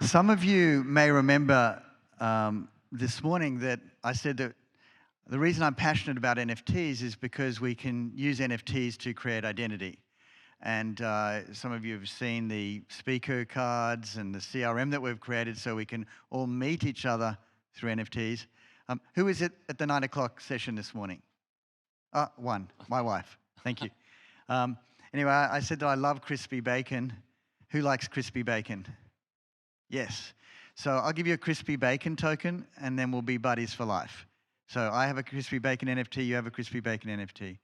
Some of you may remember this morning that I said that the reason I'm passionate about NFTs is because we can use NFTs to create identity. And some of you have seen the speaker cards and the CRM that we've created so we can all meet each other through NFTs. Who is it at the 9 o'clock session this morning? One, my wife. Thank you. Anyway, I said that I love crispy bacon. Who likes crispy bacon? Yes. So I'll give you a crispy bacon token, and then we'll be buddies for life. So I have a crispy bacon NFT, you have a crispy bacon NFT.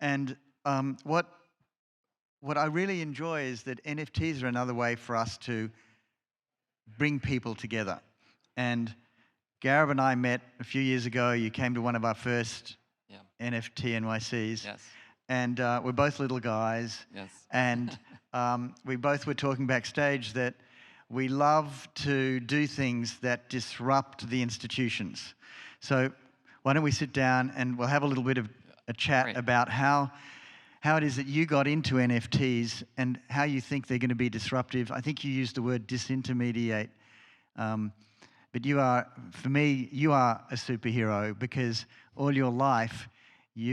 And what I really enjoy is that NFTs are another way for us to bring people together. And Gareb and I met a few years ago. You came to one of our first NFT.NYCs. Yes. And we're both little guys. Yes. And we both were talking backstage that we love to do things that disrupt the institutions. So why don't we sit down and we'll have a little bit of a chat about how it is that you got into NFTs and how you think they're going to be disruptive. I think you used the word disintermediate. But you are, for me, you are a superhero because all your life,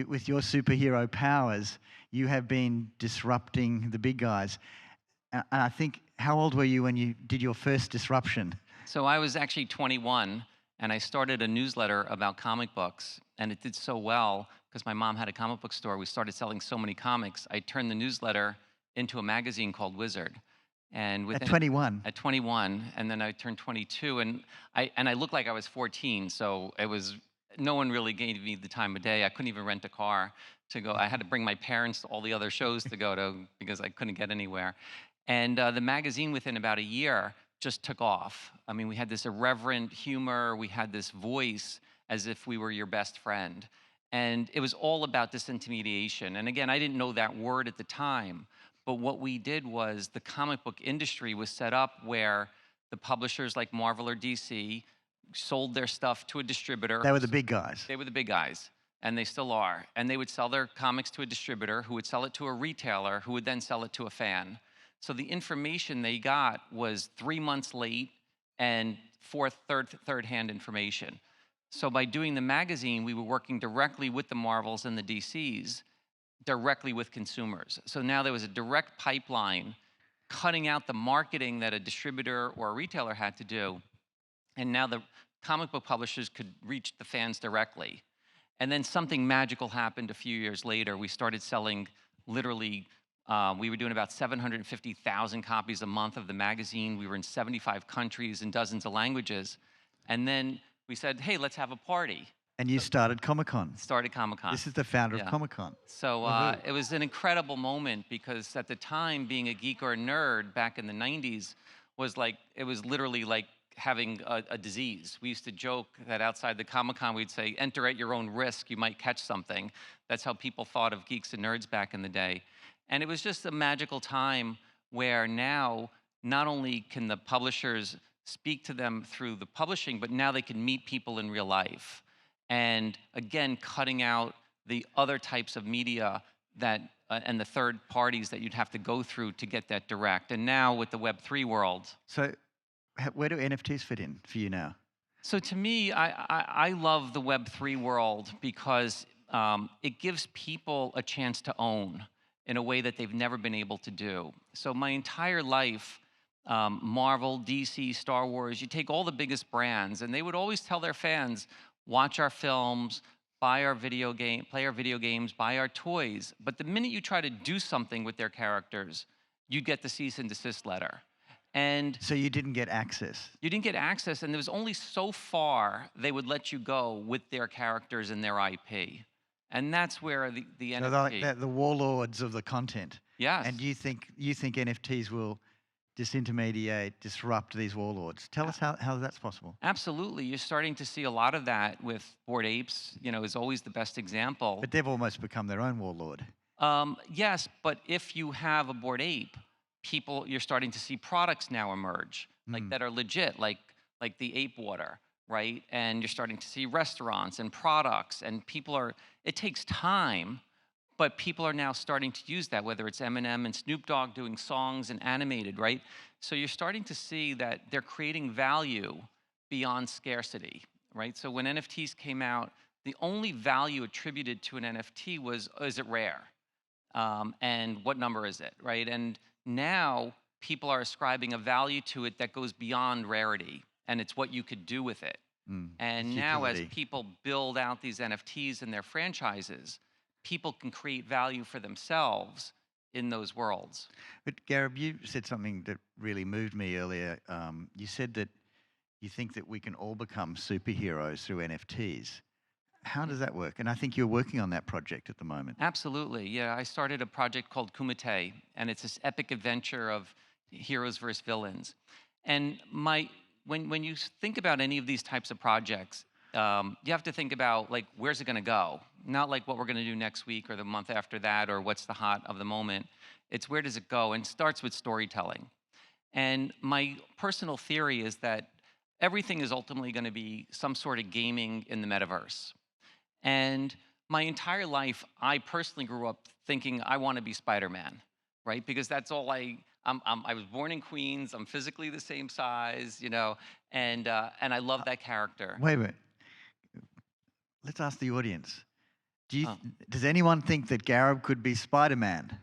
with your superhero powers, you have been disrupting the big guys. And I think, how old were you when you did your first disruption? So I was actually 21, and I started a newsletter about comic books, and it did so well because my mom had a comic book store. We started selling so many comics. I turned the newsletter into a magazine called Wizard. And at 21? At 21, and then I turned 22, and I looked like I was 14, so it was, no one really gave me the time of day. I couldn't even rent a car to go. I had to bring my parents to all the other shows to go to because I couldn't get anywhere. And the magazine, within about a year, just took off. I mean, we had this irreverent humor. We had this voice as if we were your best friend. And it was all about disintermediation. And again, I didn't know that word at the time. But what we did was the comic book industry was set up where the publishers like Marvel or DC sold their stuff to a distributor. They were the big guys. They were the big guys. And they still are. And they would sell their comics to a distributor who would sell it to a retailer who would then sell it to a fan. So the information they got was 3 months late and third-hand information. So by doing the magazine, we were working directly with the Marvels and the DCs, directly with consumers. So now there was a direct pipeline cutting out the marketing that a distributor or a retailer had to do. And now the comic book publishers could reach the fans directly. And then something magical happened a few years later. We started selling literally, we were doing about 750,000 copies a month of the magazine. We were in 75 countries in dozens of languages. And then we said, hey, let's have a party. And you started Comic-Con. Started Comic-Con. This is the founder of Comic-Con. So it was an incredible moment because at the time, being a geek or a nerd back in the 90s was like, it was literally like having a disease. We used to joke that outside the Comic-Con, we'd say, enter at your own risk, you might catch something. That's how people thought of geeks and nerds back in the day. And it was just a magical time where now, not only can the publishers speak to them through the publishing, but now they can meet people in real life. And again, cutting out the other types of media that, and the third parties that you'd have to go through to get that direct. And now with the Web3 world. So where do NFTs fit in for you now? So to me, I love the Web3 world because it gives people a chance to own in a way that they've never been able to do. So my entire life, Marvel, DC, Star Wars, you take all the biggest brands, and they would always tell their fans, watch our films, buy our video game, play our video games, buy our toys. But the minute you try to do something with their characters, you get the cease and desist letter. And so you didn't get access? You didn't get access, and there was only so far they would let you go with their characters and their IP. And that's where the NFT... So they're like the warlords of the content. Yes. And you think NFTs will disintermediate, disrupt these warlords. Tell us how that's possible. Absolutely. You're starting to see a lot of that with Bored Apes, is always the best example. But they've almost become their own warlord. Yes, but if you have a Bored Ape, you're starting to see products now emerge, like that are legit, like the ape water, right? And you're starting to see restaurants and products, and it takes time, But people are now starting to use that, whether it's Eminem and Snoop Dogg doing songs and animated, right? So you're starting to see that they're creating value beyond scarcity, right? So when NFTs came out, the only value attributed to an NFT was, is it rare? And what number is it, right? And now people are ascribing a value to it that goes beyond rarity, and it's what you could do with it. And It's now as utility. people build out these NFTs and their franchises, people can create value for themselves in those worlds. But Gareb, you said something that really moved me earlier. You said that you think that we can all become superheroes through NFTs. How does that work? And I think you're working on that project at the moment. Absolutely. Yeah, I started a project called Kumite, and it's this epic adventure of heroes versus villains. And when you think about any of these types of projects, you have to think about like where's it going to go? Not like what we're going to do next week or the month after that or what's the hot of the moment. It's where does it go? And it starts with storytelling. And my personal theory is that everything is ultimately going to be some sort of gaming in the metaverse. And my entire life, I personally grew up thinking I want to be Spider-Man, right? Because that's all I was born in Queens. I'm physically the same size, you know, and I love that character. Wait a minute. Let's ask the audience. Oh. Does anyone think that Gareb could be Spider-Man?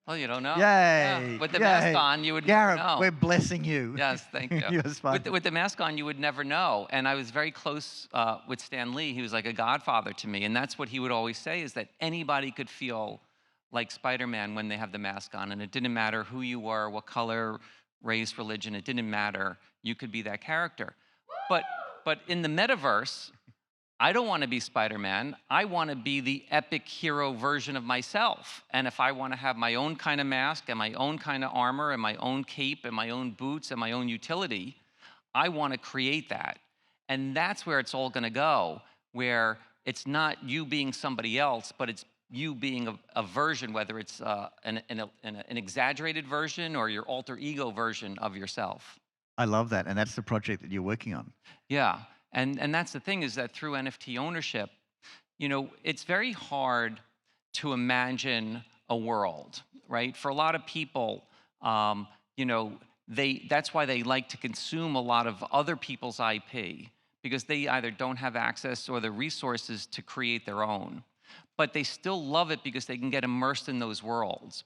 Well, you don't know. Yay! Yeah. With the mask on, you would never Gareb, know. we're blessing you. Yes, thank you. You're Spider-Man. With the mask on, you would never know. And I was very close with Stan Lee. He was like a godfather to me. And that's what he would always say is that anybody could feel like Spider-Man when they have the mask on. And it didn't matter who you were, what color, race, religion, it didn't matter. You could be that character. But in the metaverse, I don't want to be Spider-Man. I want to be the epic hero version of myself. And if I want to have my own kind of mask and my own kind of armor and my own cape and my own boots and my own utility, I want to create that. And that's where it's all going to go, where it's not you being somebody else, but it's you being a version, whether it's an exaggerated version or your alter ego version of yourself. I love that. And that's the project that you're working on. Yeah. And that's the thing is that through NFT ownership, you know, it's very hard to imagine a world, right? For a lot of people, you know, that's why they like to consume a lot of other people's IP because they either don't have access or the resources to create their own. But they still love it because they can get immersed in those worlds.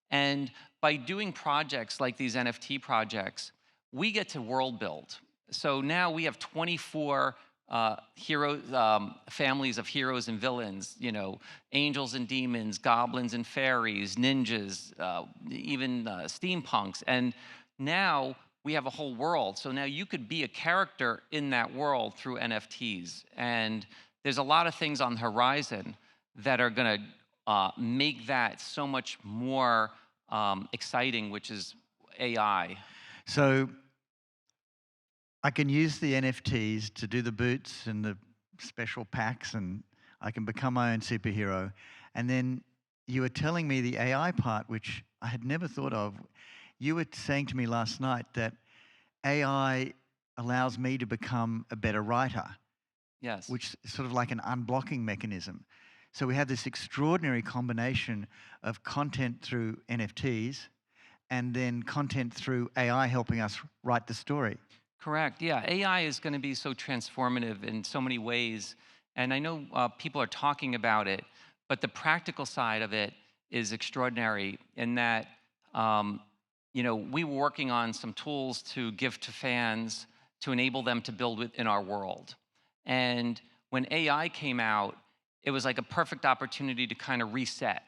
And by doing projects like these NFT projects, we get to world build. So now we have 24 families of heroes and villains, you know, angels and demons, goblins and fairies, ninjas, even steampunks. And now we have a whole world. So now you could be a character in that world through NFTs. And there's a lot of things on the horizon that are going to make that so much more exciting, which is AI. So I can use the NFTs to do the boots and the special packs, and I can become my own superhero. And then you were telling me the AI part, which I had never thought of. You were saying to me last night that AI allows me to become a better writer. Yes. Which is sort of like an unblocking mechanism. So we have this extraordinary combination of content through NFTs and then content through AI helping us write the story. Correct. Yeah, AI is going to be so transformative in so many ways. And I know people are talking about it, but the practical side of it is extraordinary in that, you know, we were working on some tools to give to fans to enable them to build within our world. And when AI came out, it was like a perfect opportunity to kind of reset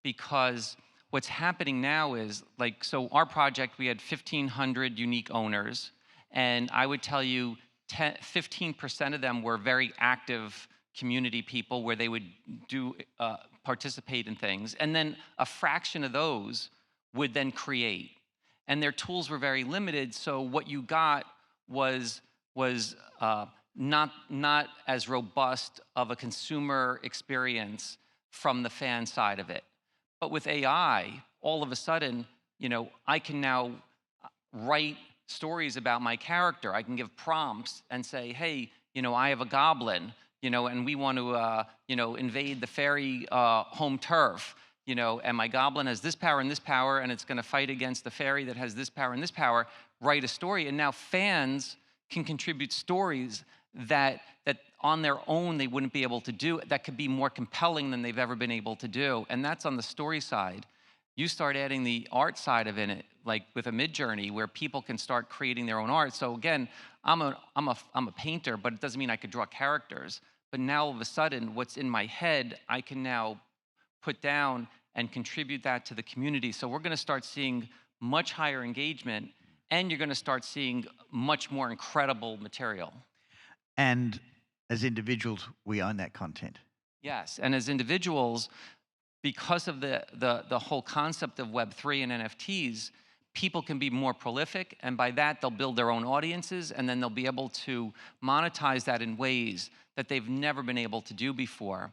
because what's happening now is like, so our project, we had 1,500 unique owners. And I would tell you 15% of them were very active community people where they would participate in things. And then a fraction of those would then create. And their tools were very limited, so what you got was not as robust of a consumer experience from the fan side of it. But with AI, all of a sudden, you know, I can now write stories about my character. I can give prompts and say, hey, you know, I have a goblin. and we want to, invade the fairy home turf, and my goblin has this power and this power, and it's going to fight against the fairy that has this power and this power. Write a story, and now fans can contribute stories that on their own they wouldn't be able to do, that could be more compelling than they've ever been able to do. And that's on the story side. You start adding the art side of it, like with a Midjourney, where people can start creating their own art. So again, I'm a painter, but it doesn't mean I could draw characters. But now all of a sudden, what's in my head, I can now put down and contribute that to the community. So we're going to start seeing much higher engagement, and you're going to start seeing much more incredible material. And as individuals, we own that content. Yes, and as individuals, because of the whole concept of Web3 and NFTs, people can be more prolific, and by that, they'll build their own audiences, and then they'll be able to monetize that in ways that they've never been able to do before.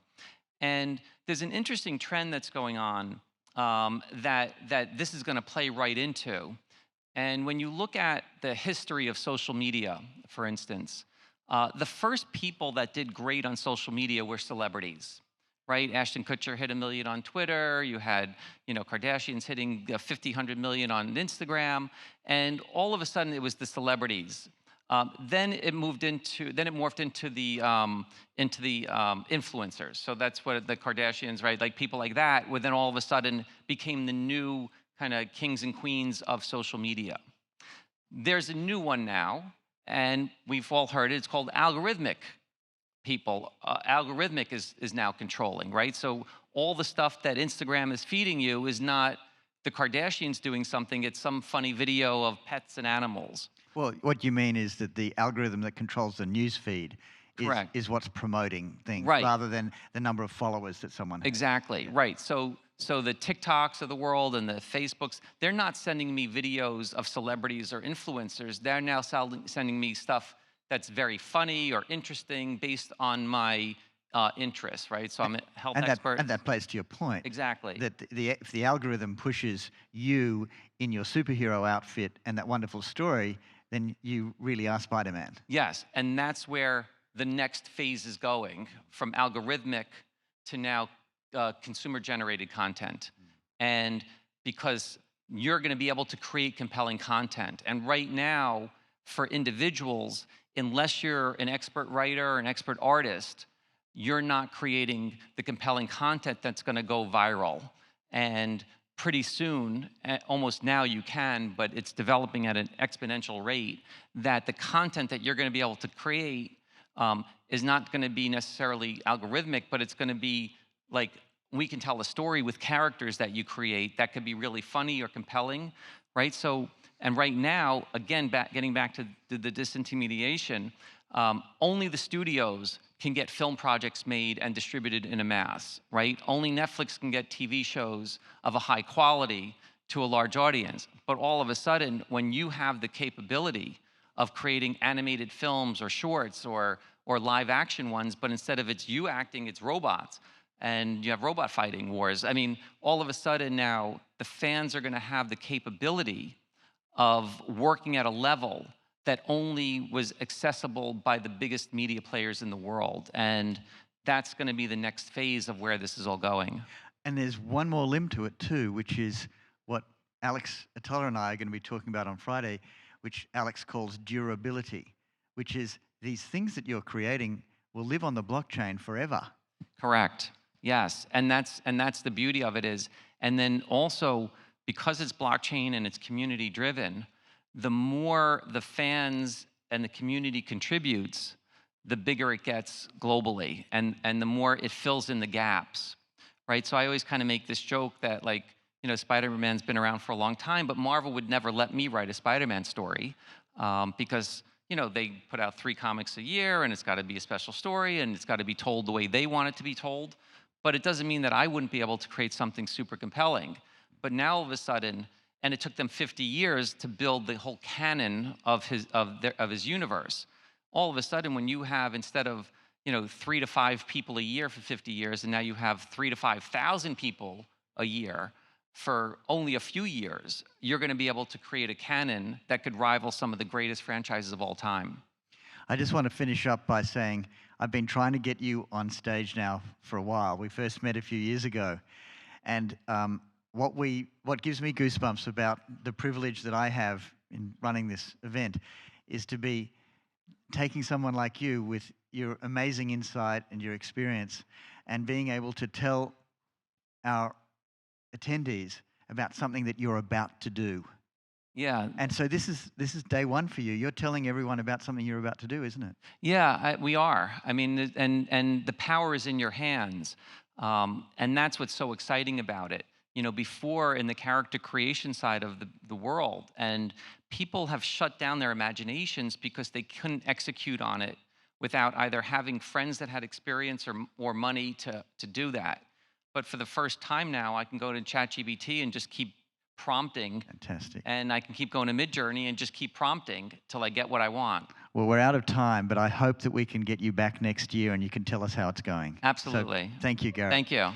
And there's an interesting trend that's going on that this is going to play right into. And when you look at the history of social media, for instance, the first people that did great on social media were celebrities, right? Ashton Kutcher hit 1 million on Twitter. You had, Kardashians hitting 50, 100 million on Instagram. And all of a sudden, it was the celebrities. Then it morphed into the influencers. So that's what the Kardashians, right? Like people like that, would then all of a sudden became the new kind of kings and queens of social media. There's a new one now, and we've all heard it. It's called algorithmic people. Algorithmic is now controlling, right? So all the stuff that Instagram is feeding you is not the Kardashians doing something. It's some funny video of pets and animals. Well, what you mean is that the algorithm that controls the news feed is what's promoting things, right, rather than the number of followers that someone has. Exactly, yeah. Right. So the TikToks of the world and the Facebooks, they're not sending me videos of celebrities or influencers. They're now sending me stuff that's very funny or interesting based on my interests, right? So I'm a health expert. And that plays to your point. Exactly. That if the algorithm pushes you in your superhero outfit and that wonderful story, then you really are Spider-Man. Yes, and that's where the next phase is going, from algorithmic to now consumer-generated content. And because you're going to be able to create compelling content. And right now, for individuals, unless you're an expert writer or an expert artist, you're not creating the compelling content that's going to go viral. And pretty soon, almost now you can, but it's developing at an exponential rate, that the content that you're going to be able to create is not going to be necessarily algorithmic, but it's going to be like, we can tell a story with characters that you create that could be really funny or compelling, right? So, and right now, again, getting back to the disintermediation, only the studios can get film projects made and distributed in a mass, right? Only Netflix can get TV shows of a high quality to a large audience. But all of a sudden, when you have the capability of creating animated films or shorts or live action ones, but instead of it's you acting, it's robots, and you have robot fighting wars. I mean, all of a sudden now, the fans are gonna have the capability of working at a level that only was accessible by the biggest media players in the world. And that's gonna be the next phase of where this is all going. And there's one more limb to it too, which is what Alex Atala and I are gonna be talking about on Friday, which Alex calls durability, which is these things that you're creating will live on the blockchain forever. Correct, yes, and that's the beauty of it is, and then also, because it's blockchain and it's community driven, the more the fans and the community contributes, the bigger it gets globally, and the more it fills in the gaps, right? So I always kind of make this joke that, like, Spider-Man's been around for a long time, but Marvel would never let me write a Spider-Man story because, they put out 3 comics a year, and it's got to be a special story, and it's got to be told the way they want it to be told. But it doesn't mean that I wouldn't be able to create something super compelling. But now all of a sudden, and it took them 50 years to build the whole canon of his universe. All of a sudden, when you have, instead of 3 to 5 people a year for 50 years, and now you have 3,000 to 5,000 people a year for only a few years, you're going to be able to create a canon that could rival some of the greatest franchises of all time. I just want to finish up by saying I've been trying to get you on stage now for a while. We first met a few years ago. And what gives me goosebumps about the privilege that I have in running this event is to be taking someone like you with your amazing insight and your experience and being able to tell our attendees about something that you're about to do. Yeah. And so this is day one for you. You're telling everyone about something you're about to do, isn't it? Yeah, we are. I mean, and the power is in your hands. And that's what's so exciting about it. You know, before in the character creation side of the world, and people have shut down their imaginations because they couldn't execute on it without either having friends that had experience or money to do that. But for the first time now, I can go to ChatGPT and just keep prompting. Fantastic. And I can keep going to Midjourney and just keep prompting till I get what I want. Well, we're out of time, but I hope that we can get you back next year and you can tell us how it's going. Absolutely. So, thank you, Gareb. Thank you.